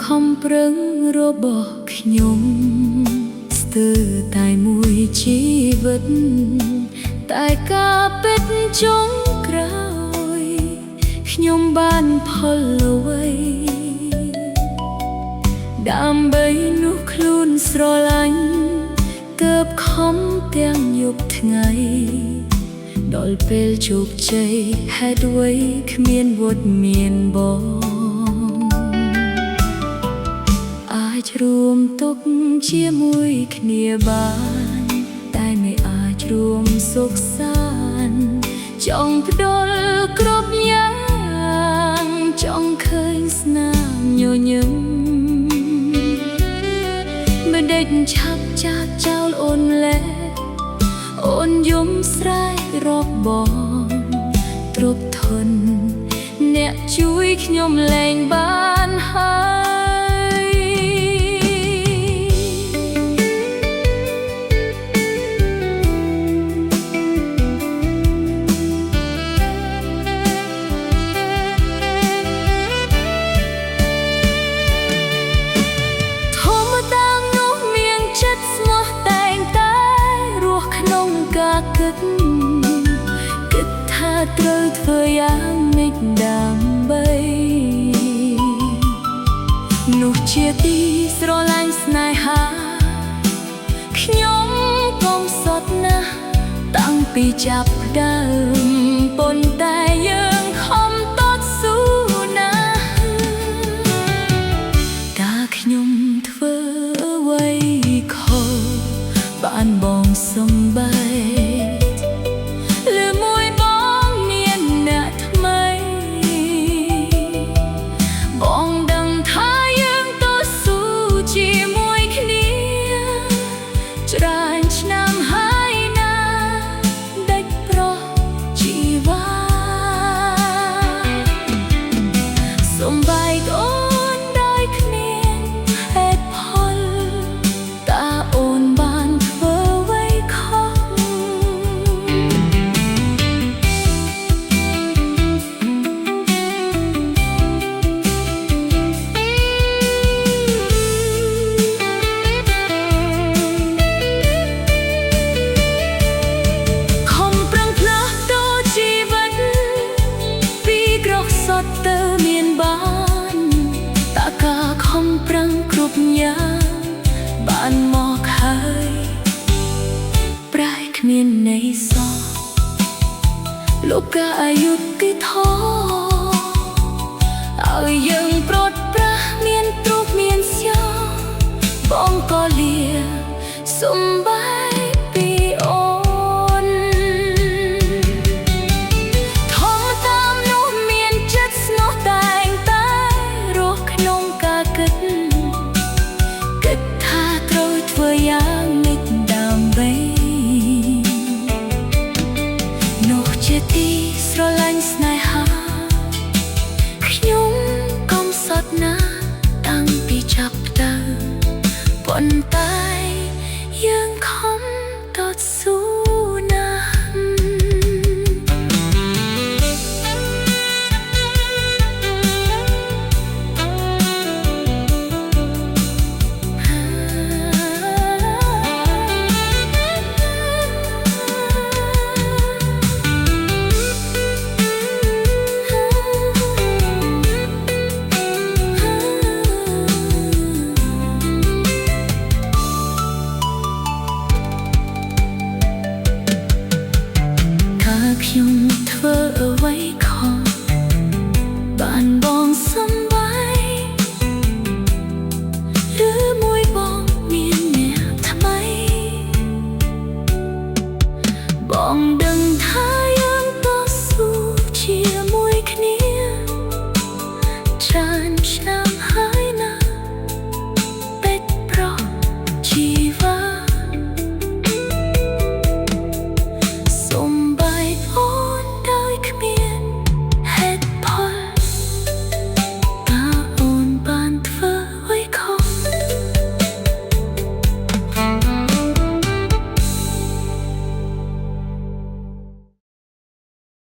ខំប្រឹងរបស់ខ្ញុំស្ទើរតែមួយជីវិតតែការពិតចុងក្រោយខ្ញុំបានផលអ្វីដើម្បីនោះខ្លួនស្រឡាញ់ទើបខំទាំងយប់ថ្ងៃដល់ពេលជោគជ័យហេតុអ្វីគ្មានវត្តមានបងអាចរួមទុកជាមួយគ្នាបានតែไม่អាចរួមសុខសាន្តចង់ផ្ដុលគ្រប់យ៉ាងចង់ឃើញស្នាមញញឹមមិនដេចឆាប់ចាកចោលអូនលែអូនយំស្រែករកបងទ្រពធនអ្នកជួយខ្ញុំលែងបានហើយគិតថាត្រូវធ្វើយ៉ាងម៉េចដើម្បីនោះជាទីស្រឡាញ់ស្នេហាខ្ញុំកំសត់ណាស់តាំងពីចាប់ដើមប៉ុន្តែយើងខំតស៊ូណាស់តើខ្ញុំធ្វើអ្វីខុសបានបងសំបីទៅមានបានតើការខំប្រឹងគ្រប់យ៉ាងបានមកហើយប្រែគ្មានន័យសោះលោកកាអាយុទីធោឲ្យយើងប្រត់ប្រាស់មានទ្រព្យមានស្យបងក៏លាសំបាយពីអូនទីស្រឡាញ់ស្នេហាខ្ញុំកំសត់ណាស់តាំងពីចាប់ដើមប៉ុន្តែ